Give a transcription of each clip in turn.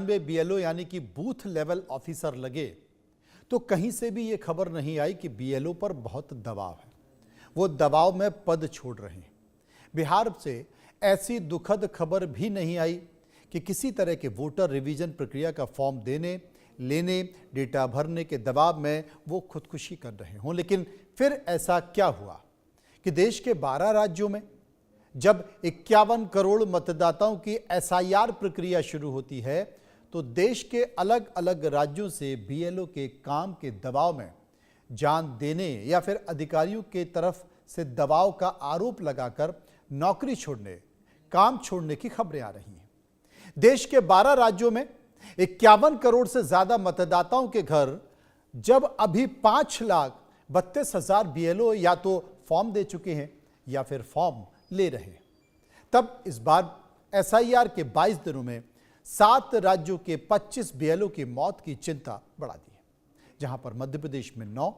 95 BLO यानी कि booth level officer लगे तो कहीं से भी ये खबर नहीं आई कि बीएलओ पर बहुत दबाव है, वो दबाव में पद छोड़ रहे हैं। बिहार से ऐसी दुखद खबर भी नहीं आई कि किसी तरह के वोटर रिवीजन प्रक्रिया का फॉर्म देने, लेने, डेटा भरने के दबाव में वो खुदकुशी कर रहे हों। लेकिन फिर ऐसा क्या हुआ कि देश के 12 राज्यों में जब 51 करोड़ मतदाताओं की एसआईआर प्रक्रिया शुरू होती है तो देश के अलग अलग राज्यों से बीएलओ के काम के दबाव में जान देने या फिर अधिकारियों के तरफ से दबाव का आरोप लगाकर नौकरी छोड़ने, काम छोड़ने की खबरें आ रही हैं। देश के 12 राज्यों में 51 करोड़ से ज्यादा मतदाताओं के घर जब अभी 5,32,000 बीएलओ या तो फॉर्म दे चुके हैं या फिर फॉर्म ले रहे हैं, तब इस बार एसआईआर के 22 दिनों में 7 राज्यों के 25 बीएलओ की मौत की चिंता बढ़ा दी है, जहां पर मध्य प्रदेश में 9,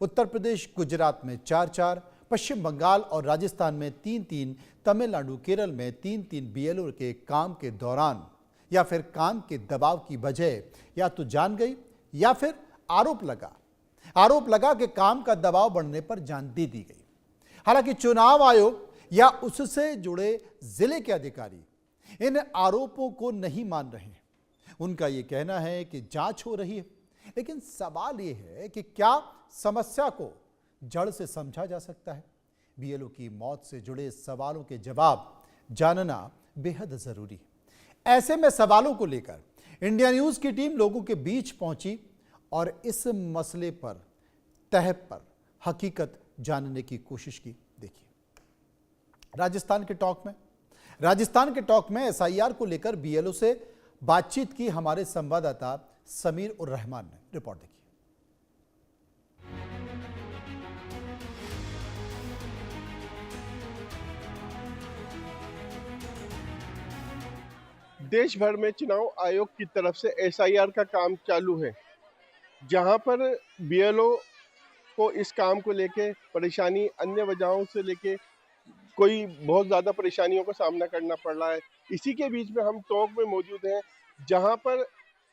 उत्तर प्रदेश, गुजरात में 4-4, पश्चिम बंगाल और राजस्थान में 3-3, तमिलनाडु, केरल में 3-3 बीएलओ के काम के दौरान या फिर काम के दबाव की वजह या तो जान गई या फिर आरोप लगा कि काम का दबाव बढ़ने पर जान दे दी गई। हालांकि चुनाव आयोग या उससे जुड़े जिले के अधिकारी इन आरोपों को नहीं मान रहे हैं। उनका यह कहना है कि जांच हो रही है, लेकिन सवाल यह है कि क्या समस्या को जड़ से समझा जा सकता है? बीएलओ की मौत से जुड़े सवालों के जवाब जानना बेहद जरूरी है। ऐसे में सवालों को लेकर इंडिया न्यूज की टीम लोगों के बीच पहुंची और इस मसले पर तह पर हकीकत जानने की कोशिश की। देखिए, राजस्थान के टॉक में एसआईआर को लेकर बीएलओ से बातचीत की हमारे संवाददाता समीर उर रहमान ने। रिपोर्ट देखिए। देश भर में चुनाव आयोग की तरफ से एसआईआर का काम चालू है, जहां पर बीएलओ को इस काम को लेके परेशानी, अन्य वजहों से लेके कोई बहुत ज़्यादा परेशानियों का सामना करना पड़ रहा है। इसी के बीच में हम टॉक में मौजूद हैं, जहां पर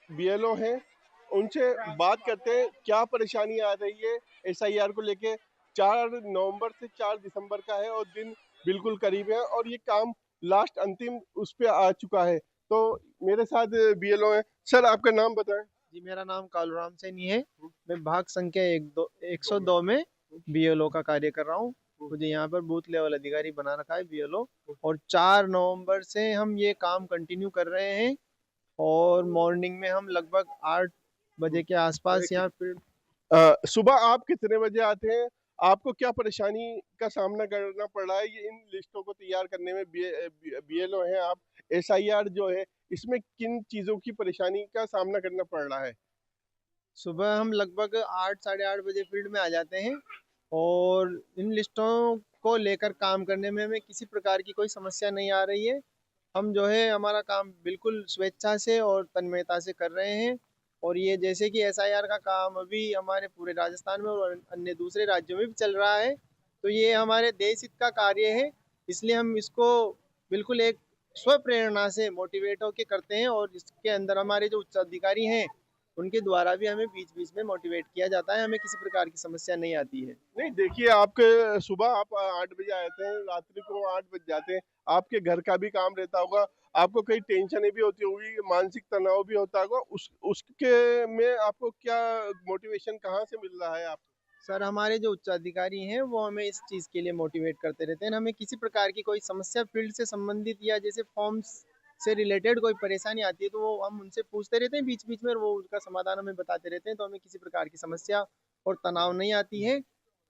बीएलओ हैं, उनसे बात करते हैं क्या परेशानी आ रही है एसआईआर को लेके। 4 नवंबर से 4 दिसंबर का है और दिन बिल्कुल करीब है और ये काम लास्ट अंतिम उस पे आ चुका है। तो मेरे साथ बीएलओ है। सर, आपका नाम बताएं। जी, मेरा नाम कालूराम सैनी है। मैं भाग संख्या 102 में बीएलओ का कार्य कर रहा हूँ। मुझे यहाँ पर बूथ लेवल अधिकारी बना रखा है बीएलओ, और 4 नवंबर से हम ये काम कंटिन्यू कर रहे हैं और मॉर्निंग में हम लगभग 8 बजे के आसपास यहाँ पर। सुबह आप कितने बजे आते हैं? आपको क्या परेशानी का सामना करना पड़ रहा है ये इन लिस्टों को तैयार करने में? बीएलओ हैं आप, एसआईआर जो है इसमें किन चीजों की परेशानी का सामना करना पड़ रहा है? सुबह हम लगभग 8 साढ़े 8 बजे फील्ड में आ जाते हैं और इन लिस्टों को लेकर काम करने में हमें किसी प्रकार की कोई समस्या नहीं आ रही है। हम जो है हमारा काम बिल्कुल स्वेच्छा से और तन्मयता से कर रहे हैं। और ये जैसे कि एसआईआर का काम अभी हमारे पूरे राजस्थान में और अन्य दूसरे राज्यों में भी चल रहा है, तो ये हमारे देश हित का कार्य है, इसलिए हम इसको बिल्कुल एक स्व प्रेरणा से मोटिवेट होकर करते हैं। और इसके अंदर हमारे जो उच्च अधिकारी हैं उनके द्वारा भी हमें बीच बीच में मोटिवेट किया जाता है, हमें किसी प्रकार की समस्या नहीं आती है। नहीं, देखिए, आपके सुबह आप 8 बजे आते हैं, रात्रि को 8 बज जाते हैं, आपके घर का भी काम रहता होगा, आपको कई टेंशनें भी होती होगी, मानसिक तनाव भी होता होगा, उसके में आपको क्या मोटिवेशन कहाँ से मिल रहा है आपको? सर, हमारे जो उच्च अधिकारी हैं वो हमें इस चीज़ के लिए मोटिवेट करते रहते हैं। हमें किसी प्रकार की कोई समस्या फील्ड से संबंधित या जैसे फॉर्म्स से रिलेटेड कोई परेशानी आती है तो वो हम उनसे पूछते रहते हैं बीच बीच में, और वो उसका समाधान हमें बताते रहते हैं, तो हमें किसी प्रकार की समस्या और तनाव नहीं आती है।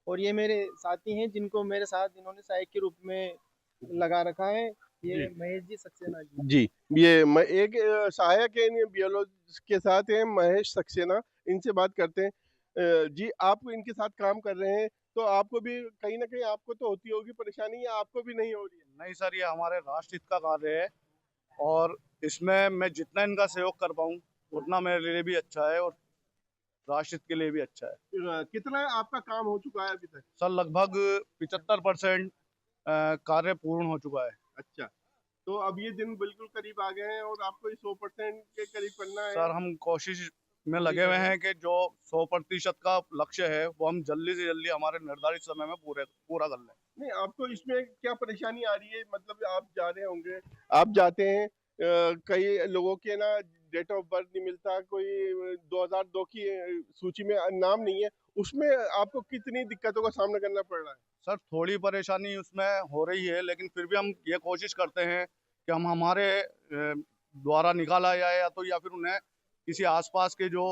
और ये मेरे साथी हैं जिनको मेरे साथ इन्होंने सहायक के रूप में लगा रखा है, ये महेश जी सक्सेना जी। जी, ये एक सहायक है बीएलओ के साथ है, महेश सक्सेना, इनसे बात करते हैं। जी, आप इनके साथ काम कर रहे हैं तो आपको भी कहीं ना कहीं आपको तो होती होगी परेशानी, या आपको भी नहीं हो रही है? नहीं सर, ये हमारे राष्ट्र हित का कार्य है और इसमें मैं जितना इनका सहयोग कर पाऊँ उतना मेरे लिए भी अच्छा है और राष्ट्र हित के लिए भी अच्छा है। कितना आपका काम हो चुका है अभी तक? सर, लगभग 75% कार्य पूर्ण हो चुका है। अच्छा, तो अब ये दिन बिल्कुल करीब आ गए हैं और आपको 100% के करीब करना है। सर हम कोशिश में लगे हुए हैं कि जो 100% का लक्ष्य है वो हम जल्दी से जल्दी हमारे निर्धारित समय में पूरा कर लें। नहीं, आपको इसमें क्या परेशानी आ रही है? मतलब आप जा रहे होंगे, आप जाते हैं, कई लोगों के ना डेट ऑफ बर्थ नहीं मिलता, कोई 2002 की सूची में नाम नहीं है, उसमें आपको कितनी दिक्कतों का सामना करना पड़ रहा है? सर थोड़ी परेशानी उसमें हो रही है, लेकिन फिर भी हम ये कोशिश करते हैं कि हम हमारे द्वारा निकाला जाए या फिर उन्हें किसी आसपास के जो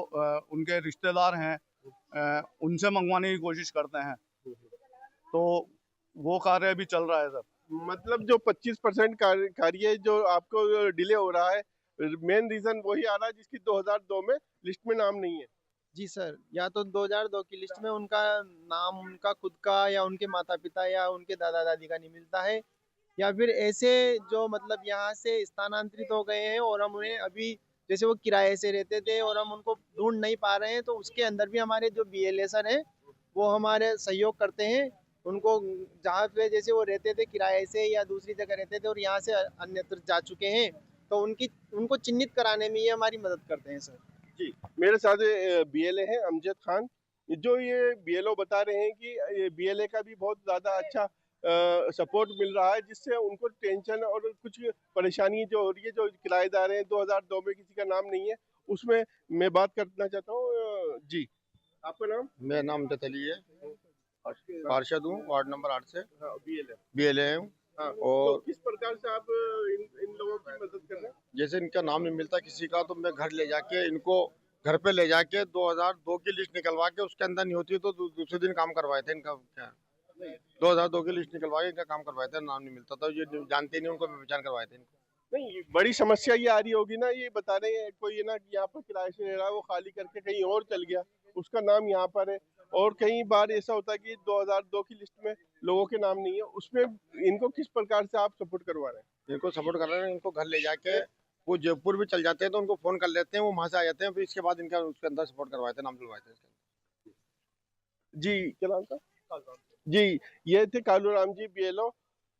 उनके रिश्तेदार हैं उनसे मंगवाने की कोशिश करते हैं। तो वो कार्य भी चल रहा है सर। मतलब जो 25% कार्य जो आपको डिले हो रहा है, मेन रीजन वही आ रहा है जिसकी 2002 में लिस्ट में नाम नहीं है। जी सर, या तो 2002 की लिस्ट में उनका नाम उनका खुद का या उनके माता पिता या उनके दादा दादी का नहीं मिलता है, या फिर ऐसे जो मतलब यहाँ से स्थानांतरित हो गए हैं और हम उन्हें अभी, जैसे वो किराए से रहते थे और हम उनको ढूंढ नहीं पा रहे हैं, तो उसके अंदर भी हमारे जो BLA सर हैं वो हमारे सहयोग करते हैं। उनको जहाँ पे जैसे वो रहते थे किराए से या दूसरी जगह रहते थे और यहाँ से अन्यत्र जा चुके हैं, तो उनको चिन्हित कराने में ये हमारी मदद करते हैं सर। जी, मेरे साथ BLA हैं अमजद खान। जो ये BLO बता रहे हैं कि ये BLA का भी बहुत ज़्यादा अच्छा सपोर्ट मिल रहा है, जिससे उनको टेंशन और कुछ परेशानी जो हो रही है, जो किराएदार हैं 2002 में किसी का नाम नहीं है, उसमें मैं बात करना चाहता हूँ। जी, आपका नाम? मेरा नाम अमजद अली है, पार्षद हूँ वार्ड नंबर 8 से। हाँ, BLA। BLA हूँ। हाँ, और तो किस प्रकार से आप इन लोगों की मदद कर रहे हैं? जैसे इनका नाम नहीं मिलता किसी का, तो मैं घर ले जाके इनको घर पे ले जाके 2002 की लिस्ट निकलवा के, उसके अंदर नहीं होती तो दूसरे दिन काम करवाए थे इनका। क्या 2002 की लिस्ट निकलवा के इनका काम करवाए थे, नाम नहीं मिलता था, ये जानते नहीं, उनको पहचान करवाए थे इनको। नहीं, बड़ी समस्या ये आ रही होगी ना, ये बता रहे हैं कोई ना कि यहाँ पर किराए से रह रहा है, वो खाली करके कहीं और चल गया, उसका नाम यहाँ पर है, और कई बार ऐसा होता है कि 2002 की लिस्ट में लोगों के नाम नहीं है, उसमें इनको किस प्रकार से आप सपोर्ट करवा रहे हैं? इनको सपोर्ट कर रहे हैं, इनको घर ले जाके वो जयपुर भी चल जाते हैं तो उनको फोन कर लेते हैं, वो वहाँ से आ जाते हैं, फिर इसके बाद इनका उसके अंदर सपोर्ट करवाए थे, नाम डलवाए थे इसके अंदर। जी, क्या नाम था? जी, ये थे कालू राम जी BLO,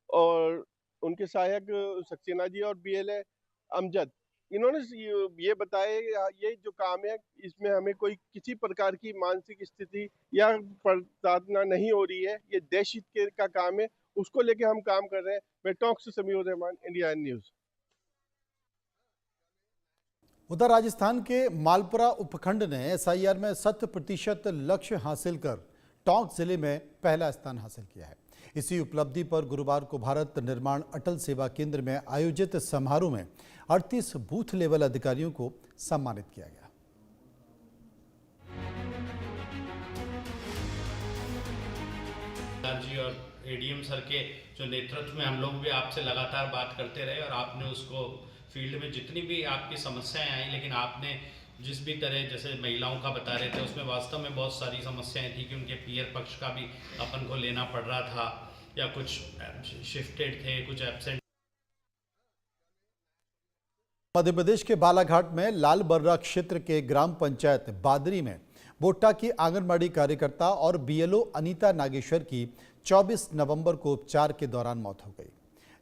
और उनके सहायक सक्सेना जी और BLA अमजद। इन्होंने ये बताया, ये जो काम है इसमें हमें कोई किसी प्रकार की मानसिक स्थिति या प्रताड़ना नहीं हो रही है, ये देश हित का काम है, उसको लेके हम काम कर रहे हैं। मैं टॉक से समीउर रहमान, इंडिया न्यूज़। उधर राजस्थान के मालपुरा उपखंड ने SIR में 100% लक्ष्य हासिल कर टोंक जिले में पहला स्थान हासिल किया है। इसी उपलब्धि पर गुरुवार को भारत निर्माण अटल सेवा केंद्र में आयोजित समारोह में 38 बूथ लेवल अधिकारियों को सम्मानित किया गया। जी और ADM सर के जो नेतृत्व में हम लोग भी आपसे लगातार बात करते रहे और आपने उसको फील्ड में जितनी भी आपकी समस्याएं आई, लेकिन आपने जिस भी तरह जैसे महिलाओं का बता रहे थे उसमें वास्तव में बहुत सारी समस्याएं थी कि उनके पीयर पक्ष का भी अपन को लेना पड़ रहा था या कुछ शिफ्टेड थे, कुछ एब्सेंट। मध्य प्रदेश के बालाघाट में लाल बर्रा क्षेत्र के ग्राम पंचायत बादरी में बोट्टा की आंगनबाड़ी कार्यकर्ता और BLO अनीता नागेश्वर की 24 नवंबर को उपचार के दौरान मौत हो गई,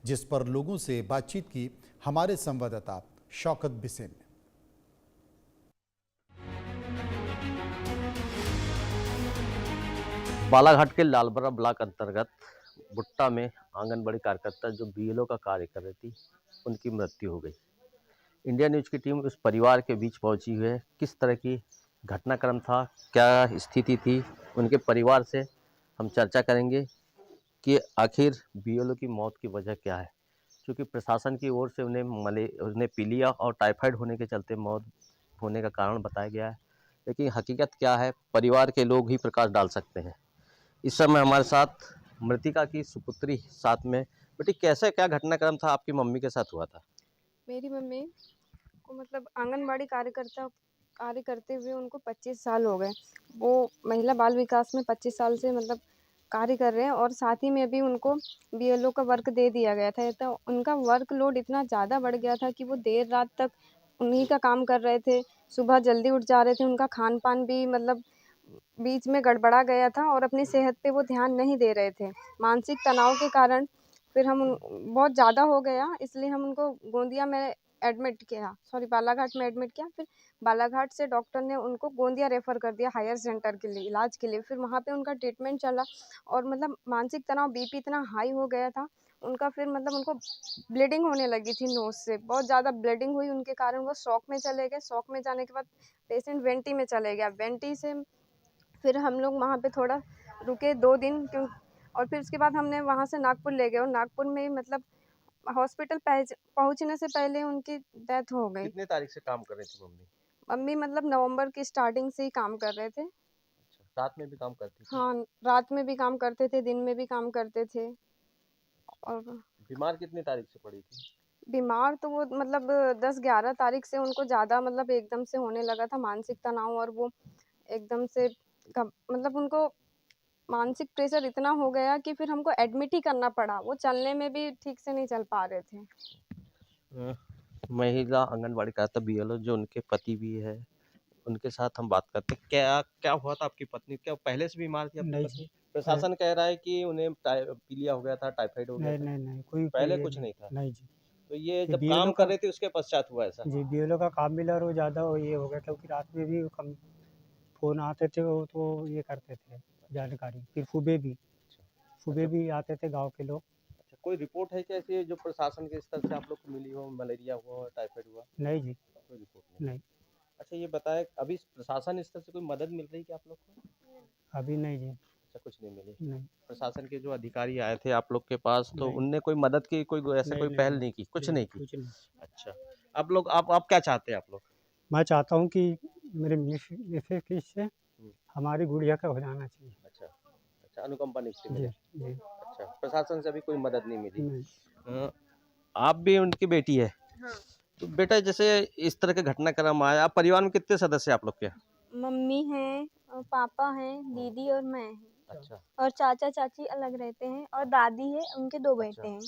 जिस पर लोगों से बातचीत की हमारे संवाददाता शौकत बिसेन ने। बालाघाट के लालबर्रा ब्लॉक अंतर्गत भुट्टा में आंगनबाड़ी कार्यकर्ता जो BLO का कार्य कर रही थी, उनकी मृत्यु हो गई। इंडिया न्यूज़ की टीम उस परिवार के बीच पहुंची हुई है। किस तरह की घटनाक्रम था, क्या स्थिति थी, उनके परिवार से हम चर्चा करेंगे कि आखिर BLO की मौत की वजह क्या है। क्योंकि प्रशासन की ओर से उन्हें पीलिया और टाइफाइड होने के चलते मौत होने का कारण बताया गया है, लेकिन हकीकत क्या है परिवार के लोग ही प्रकाश डाल सकते हैं। इस समय हमारे साथ मृतिका की सुपुत्री साथ में। बेटी, कैसे क्या घटनाक्रम था आपकी मम्मी के साथ हुआ था? मेरी मम्मी को मतलब आंगनबाड़ी कार्य करते हुए उनको 25 साल हो गए। वो महिला बाल विकास में 25 साल से मतलब कार्य कर रहे हैं और साथ ही में भी उनको BLO का वर्क दे दिया गया था। तो उनका वर्कलोड इतना ज़्यादा बढ़ गया था कि वो देर रात तक उन्हीं का काम कर रहे थे, सुबह जल्दी उठ जा रहे थे। उनका खान पान भी मतलब बीच में गड़बड़ा गया था और अपनी सेहत पे वो ध्यान नहीं दे रहे थे। मानसिक तनाव के कारण फिर बहुत ज़्यादा हो गया, इसलिए हम उनको गोंदिया में बालाघाट में एडमिट किया। फिर बालाघाट से डॉक्टर ने उनको गोंदिया रेफ़र कर दिया हायर सेंटर के लिए, इलाज के लिए। फिर वहाँ पे उनका ट्रीटमेंट चला और मतलब मानसिक तनाव, बीपी इतना हाई हो गया था उनका, फिर मतलब उनको ब्लीडिंग होने लगी थी नोज़ से, बहुत ज़्यादा ब्लीडिंग हुई, उनके कारण वो शॉक में चले गए। शॉक में जाने के बाद पेशेंट वेंटी में चले गया। वेंटी से फिर हम लोग वहाँ पे थोड़ा रुके 2 दिन, और फिर उसके बाद हमने वहाँ से नागपुर ले गए, और नागपुर में मतलब हॉस्पिटल पहुँचने से पहले उनकी डेथ हो गई। कितने तारीख से काम कर रही थी मम्मी? मम्मी मतलब नवंबर की स्टार्टिंग से ही काम कर रहे थे। अच्छा, रात में भी काम करती थी? हाँ, रात में भी काम करते थे, दिन में भी काम करते थे। और बीमार कितनी तारीख से पड़ी थी? बीमार तो वो मतलब 10-11 तारीख से उनको ज़्यादा मतलब एकदम से होने लगा था मानसिक तनाव, और वो एकदम से मतलब उनको मानसिक प्रेशर इतना हो गया कि फिर हमको एडमिट ही करना पड़ा। वो चलने में भी ठीक से नहीं चल पा रहे थे। महिला आंगनबाड़ी कार्यकर्ता बीएलओ जो उनके पति भी है, उनके साथ हम बात करते हैं। क्या क्या हुआ था आपकी पत्नी? क्या पहले से बीमार थी आपकी पत्नी? प्रशासन कह रहा है कि उन्हें पीलिया हो गया था, टाइफाइड हो गया था। नहीं कोई पहले कुछ नहीं था। नहीं जी। तो ये जब बीएलओ काम कर रहे थे उसके पश्चात हुआ ऐसा? जी, बीएलओ का काम मिला और वो ज़्यादा ये हो गया, क्योंकि रात में भी कम फ़ोन आते थे, वो तो ये करते थे जानकारी। फिर सुबह भी आते थे गांव के लोग। अच्छा, कोई रिपोर्ट है क्या ऐसी जो प्रशासन के स्तर से आप लोग को मिली हो, मलेरिया हुआ, टाइफाइड हुआ? नहीं जी, कोई रिपोर्ट नहीं। अच्छा, ये बताएं अभी प्रशासन स्तर से कोई मदद मिल रही है आप लोग को? अभी नहीं जी। अच्छा, कुछ नहीं मिली। नहीं। प्रशासन के जो अधिकारी आए थे आप लोग के पास, तो नहीं। उनने कोई मदद की, कोई ऐसे कोई पहल नहीं की? कुछ नहीं की? कुछ नहीं। अच्छा, आप क्या चाहते हैं आप लोग? मैं चाहता हूँ कि मेरे मिसेज से हमारी गुड़िया का हो जाना चाहिए। अच्छा, अनुकंपा नियुक्ति जी मिले। जी। अच्छा, प्रशासन से अभी कोई मदद नहीं मिली। नहीं। आप भी उनकी बेटी है? हाँ। तो बेटा, जैसे इस तरह के घटनाक्रम आया, आप परिवार में कितने सदस्य आप लोग के? मम्मी हैं और पापा हैं, दीदी और मैं हैं। अच्छा। और चाचा चाची अलग रहते हैं, और दादी है, उनके 2 बेटे हैं।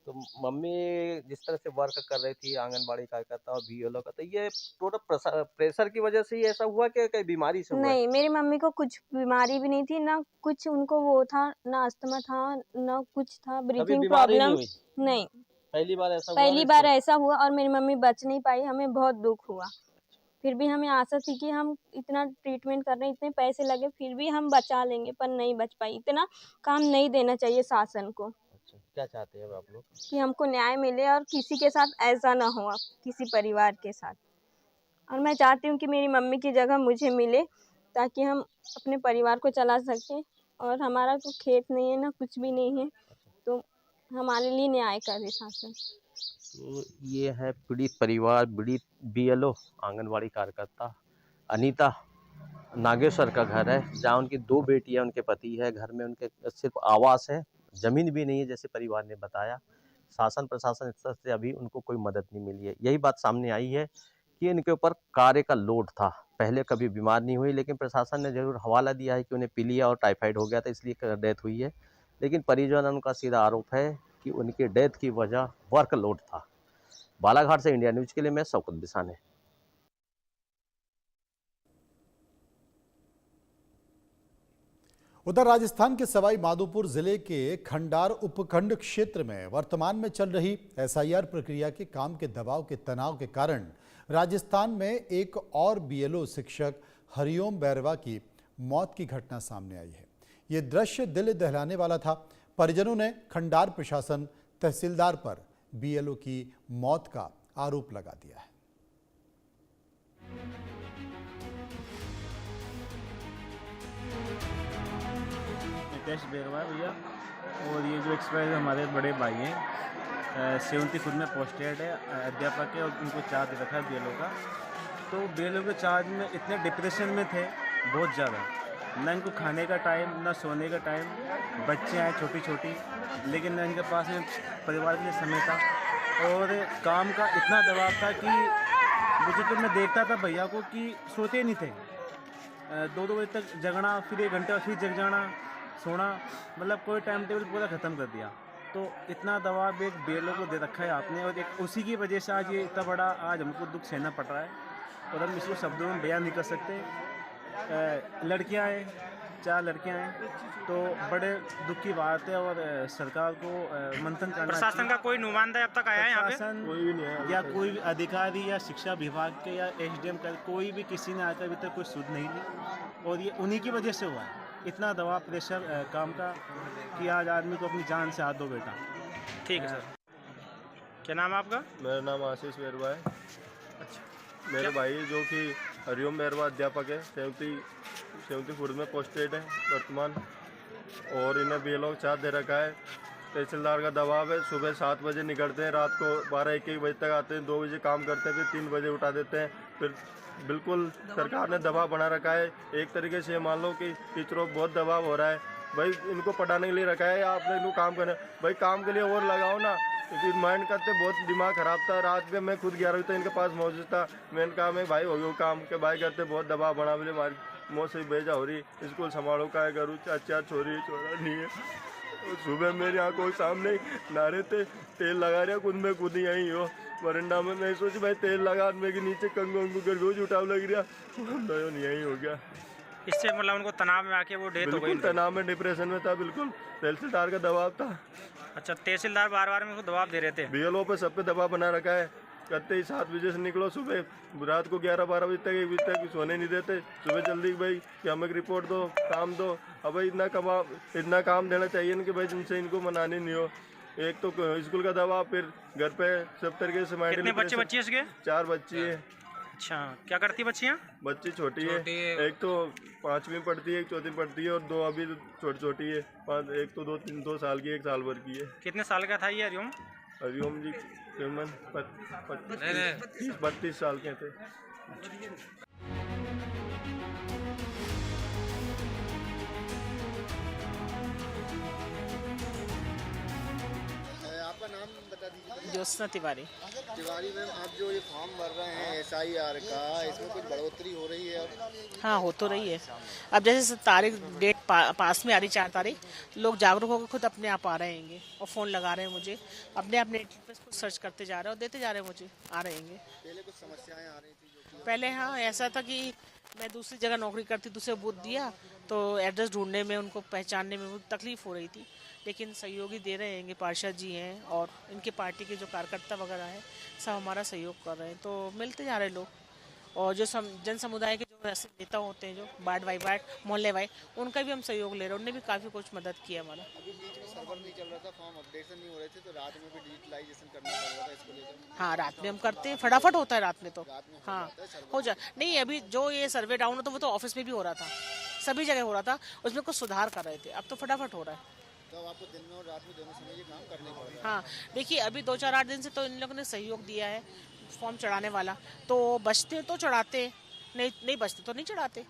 तो मम्मी जिस तरह से वर्क कर रही थी आंगनबाड़ी कार्यकर्ता और बीएलओ का, तो ये टोटल प्रेशर की वजह से ही ऐसा हुआ कि कहीं बीमारी से हुआ? नहीं, मेरी मम्मी को कुछ बीमारी भी नहीं थी, ना कुछ उनको वो था, ना अस्थमा था, ना कुछ था, कभी ब्रीथिंग बीमारी नहीं प्रॉब्लम हुई? नहीं। पहली बार ऐसा हुआ? पहली बार ऐसा हुआ, और मेरी मम्मी बच नहीं पाई, हमें बहुत दुख हुआ। फिर भी हमें आशा थी कि हम इतना ट्रीटमेंट कर रहे हैं, इतने पैसे लगे, फिर भी हम बचा लेंगे, पर नहीं बच पाई। इतना काम नहीं देना चाहिए शासन को। अच्छा, क्या चाहते हैं अब आप लोग? कि हमको न्याय मिले और किसी के साथ ऐसा ना हो, अब किसी परिवार के साथ। और मैं चाहती हूँ कि मेरी मम्मी की जगह मुझे मिले, ताकि हम अपने परिवार को चला सकें। और हमारा तो खेत नहीं है, ना कुछ भी नहीं है, तो हमारे लिए न्याय करे शासन। तो ये है पीड़ित परिवार, पीड़ित बीएलओ आंगनबाड़ी कार्यकर्ता अनीता नागेश्वर का घर है, जहाँ उनकी 2 बेटियां, उनके पति है। घर में उनके सिर्फ आवास है, जमीन भी नहीं है, जैसे परिवार ने बताया। शासन प्रशासन स्तर से अभी उनको कोई मदद नहीं मिली है। यही बात सामने आई है कि इनके ऊपर कार्य का लोड था। पहले कभी बीमार नहीं हुई, लेकिन प्रशासन ने जरूर हवाला दिया है कि उन्हें पीलिया और टाइफाइड हो गया था, इसलिए डेथ हुई है। लेकिन परिजनों का सीधा आरोप है कि उनकी डेथ की वजह वर्क लोड था। बालाघाट से इंडिया न्यूज के लिए मैं शौकत बिसाने। उधर राजस्थान के सवाई माधोपुर जिले के खंडार उपखंड क्षेत्र में वर्तमान में चल रही एसआईआर प्रक्रिया के काम के दबाव के तनाव के कारण राजस्थान में एक और बीएलओ शिक्षक हरिओम बैरवा की मौत की घटना सामने आई है। ये दृश्य दिल दहलाने वाला था। परिजनों ने खंडार प्रशासन, तहसीलदार पर बीएलओ की मौत का आरोप लगा दिया है। नितेश बैरवा भैया, और ये जो एक्सपायर हमारे बड़े भाई हैं, 70 खुद में पोस्टेड है, अध्यापक है, और उनको चार्ज रखा है बीएलओ का। तो बीएलओ के चार्ज में इतने डिप्रेशन में थे बहुत ज़्यादा, ना इनको खाने का टाइम, ना सोने का टाइम, बच्चे हैं छोटी छोटी, लेकिन ना इनके पास में परिवार के लिए समय था, और काम का इतना दबाव था कि मुझे तो मैं देखता था भैया को कि सोते नहीं थे, 2-2 बजे तक जगना, फिर 1 घंटा फिर जग जाना, सोना, मतलब कोई टाइम टेबल पूरा ख़त्म कर दिया। तो इतना दबाव एक बीएलओ को दे रखा है आपने, और एक उसी की वजह से आज ये इतना बड़ा आज हमको दुख सहना पड़ रहा है, और हम इसको शब्दों में बयान नहीं कर सकते। लड़कियां हैं, 4 लड़कियां हैं, तो बड़े दुख की बात है। और सरकार को मंथन करना प्रशासन चाहिए। का कोई नुमाइंदा अब तक आया है यहाँ पे? प्रशासन कोई भी नहीं आया या कोई भी अधिकारी या शिक्षा विभाग के या एसडीएम का कोई भी किसी ने आकर अभी तक कोई सुध नहीं ली, और ये उन्हीं की वजह से हुआ है। इतना दबाव प्रेशर काम का कि आज आदमी को अपनी जान से हाथ धो बैठा। ठीक है सर। क्या नाम है आपका? मेरा नाम आशीष बेरवा है। अच्छा, मेरे भाई जो कि हरिओम बेरवा अध्यापक है, 37 फुट में पोस्टेड है वर्तमान, और इन्हें बीएलओ चार्ज दे रखा है। तहसीलदार का दबाव है। सुबह 7 बजे निकलते हैं, रात को 12-1 बजे तक आते हैं, 2 बजे काम करते हैं, फिर 3 बजे उठा देते हैं। फिर बिल्कुल सरकार ने दबाव बना रखा है। एक तरीके से मान लो कि टीचरों को बहुत दबाव हो रहा है। भाई इनको पढ़ाने के लिए रखा है, आपने इनको काम करना, भाई काम के लिए और लगाओ ना। क्योंकि माइंड करते बहुत दिमाग खराब था। रात में मैं खुद 11 बजे तक इनके पास मौजूद था। मैंने कहा मैं भाई हो गया काम के, भाई करते बहुत दबाव बना, बोले हमारी मौत से भेजा हो रही, स्कूल संभालो का है, करूँ 4 छोरी छोरा नहीं है। और सुबह मेरी आंखों के सामने नारे थे, तेल लगा रहा खुद में खुद ही आई हो वरंडा में। मैं सोची भाई तेल लगा मेरे के नीचे कंगू कर रोज उठाव लग रहा, नहीं यही हो गया। इससे मतलब उनको तनाव में आके वो डेथ हो गई? तनाव में, डिप्रेशन में था बिल्कुल। तहसीलदार का दबाव था। अच्छा, तहसीलदार बार बार में दबाव दे रहे थे? बीएलओ पे सब पे दबाव बना रखा है। कहते ही 7 बजे से निकलो, सुबह रात को 11-12 बजे तक 1 बजे तक सोने नहीं देते। सुबह जल्दी भाई कि हमें एक रिपोर्ट दो, काम दो। अब भाई इतना काम देना चाहिए ना कि भाई जिनसे इनको मनाने नहीं हो। एक तो स्कूल का दबाव, फिर घर पे सब तरीके से माइंड। कितने बच्चे इसके? 4 बच्ची है। अच्छा, क्या करती बच्चियाँ? बच्ची छोटी है, एक तो 5वीं पढ़ती है, एक 4वीं पढ़ती है, और 2 अभी छोटी है। एक तो 2 साल की, 1 साल भर की है। कितने साल का था ये हरिओम? हरिओम जी तकरीबन 32 साल के थे। आपका नाम बता दीजिए। ज्योत्सना तिवारी। तिवारी मैम, आप जो ये फॉर्म भर रहे हैं SIR का, इसमें कुछ बढ़ोतरी हो रही है? हाँ, हो तो रही है। अब जैसे तारीख डेट पास में आ रही 4 तारीख, लोग जागरूक होकर खुद अपने आप आ रहे हैं और फ़ोन लगा रहे हैं मुझे, अपने अपने पे कुछ सर्च करते जा रहे हैं और देते जा रहे हैं, मुझे आ रहे हैं। पहले कुछ समस्याएं आ रही थी जो पहले हाँ ऐसा था कि मैं दूसरी जगह नौकरी करती, दूसरे बूथ दिया तो एड्रेस ढूंढने में, उनको पहचानने में बहुत तकलीफ हो रही थी। लेकिन सहयोगी दे रहे हैं, पार्षद जी हैं और इनके पार्टी के जो कार्यकर्ता वगैरह हैं, सब हमारा सहयोग कर रहे हैं, तो मिलते जा रहे हैं लोग। और जो जन समुदाय के जो ऐसे नेता होते हैं, जो वार्ड बाई वार्ड, मोहल्ले वाई, उनका भी हम सहयोग ले रहे हैं। उन्होंने भी काफ़ी कुछ मदद किया हमारा। अभी बीच में सर्वर नहीं चल रहा था, फॉर्म अपडेशन नहीं हो रहे थे, तो रात में भी डिजिटलाइजेशन करना पड़ रहा था इसको लेकर। हाँ, रात में हम करते हैं, फटाफट होता है रात में तो। हाँ हो जा नहीं, अभी जो ये सर्वे डाउन हो तो वो तो ऑफिस में भी हो रहा था, सभी जगह हो रहा था, उसमें कुछ सुधार कर रहे थे। अब तो फटाफट हो रहा है। तो आपको दिन में और रात में दोनों समय ये काम करने पड़ रहा है? हाँ, देखिए अभी 2-4-8 दिन से तो इन लोगों ने सहयोग दिया है फॉर्म चढ़ाने वाला, तो बचते तो चढ़ाते, नहीं बचते तो नहीं चढ़ाते,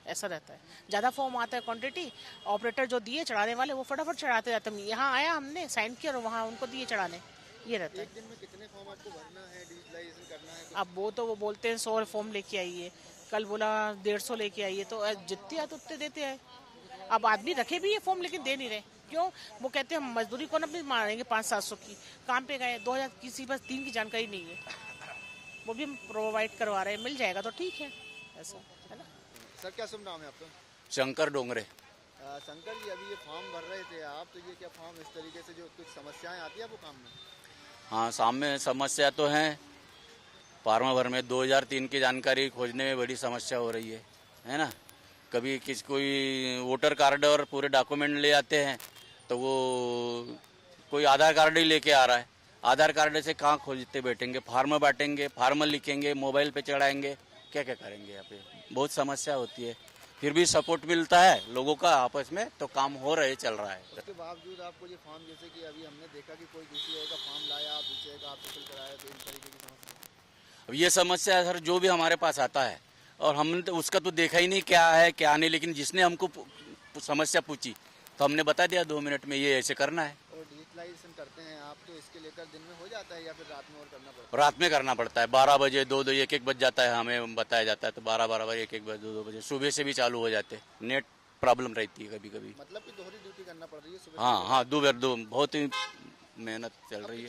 ऐसा रहता है। ज़्यादा फॉर्म आता है क्वांटिटी, ऑपरेटर जो दिए चढ़ाने वाले वो फटाफट चढ़ाते जाते हैं। यहाँ आया, हमने साइन किया और वहाँ उनको दिए चढ़ाने, ये रहता है। एक दिन में कितने फॉर्म आपको भरना है, डिजिटलाइजेशन करना है? अब वो बोलते हैं 100 फॉर्म लेके आइए, कल बोला 150 लेके आइए, तो जितने आते उतने देते हैं। अब आदमी रखे भी ये फॉर्म लेकिन दे नहीं रहे, क्यों? वो कहते हैं हम मजदूरी को ना भी मारेंगे 500-700 की, काम पे गए 2000, किसी बस 3 की जानकारी नहीं है, वो भी हम प्रोवाइड करवा रहे हैं। मिल जाएगा तो ठीक है, ऐसा है ना। सर क्या शुभ नाम है आपका? शंकर डोंगरे। शंकर जी, अभी ये फॉर्म भर रहे थे आप, तो ये क्या फॉर्म इस तरीके से जो कुछ समस्याएं आती है वो काम में? हाँ, सामने समस्या तो है। फार्म भर में 2003 की जानकारी खोजने में बड़ी समस्या हो रही है ना। कभी कोई वोटर कार्ड और पूरे डॉक्यूमेंट ले आते हैं तो वो कोई आधार कार्ड ही लेके आ रहा है। आधार कार्ड से कहाँ खोजते बैठेंगे, फार्म बांटेंगे, फार्म लिखेंगे, मोबाइल पे चढ़ाएंगे, क्या क्या करेंगे। यहाँ पे बहुत समस्या होती है। फिर भी सपोर्ट मिलता है लोगों का आपस में, तो काम हो रहे चल रहा है। उसके बावजूद आपको ये फॉर्म, जैसे कि अभी हमने देखा कि कोई दूसरी जगह का फॉर्म लाया, आप दूसरी जगह आप फिल कराया, तो इन तरीके की समस्या। अब ये समस्या सर जो भी हमारे पास आता है, और हमने तो उसका तो देखा ही नहीं क्या है क्या नहीं, लेकिन जिसने हमको समस्या पूछी तो हमने बता दिया 2 मिनट में ये ऐसे करना है। और डिजिटलाइजेशन करते हैं आप, तो इसके लेकर दिन में हो जाता है या फिर रात में और करना पड़ता है? रात में करना पड़ता है, 12 बजे 2-2 1-1 बज जाता है, हमें बताया जाता है, तो 12-12 बजे 1-1 बजे 2-2 बजे सुबह से भी चालू हो जाते हैं। नेट प्रॉब्लम रहती है कभी कभी, मतलब कि दोहरी ड्यूटी करना पड़ रही है सुबह? हाँ, 2 बहुत ही मेहनत चल रही है।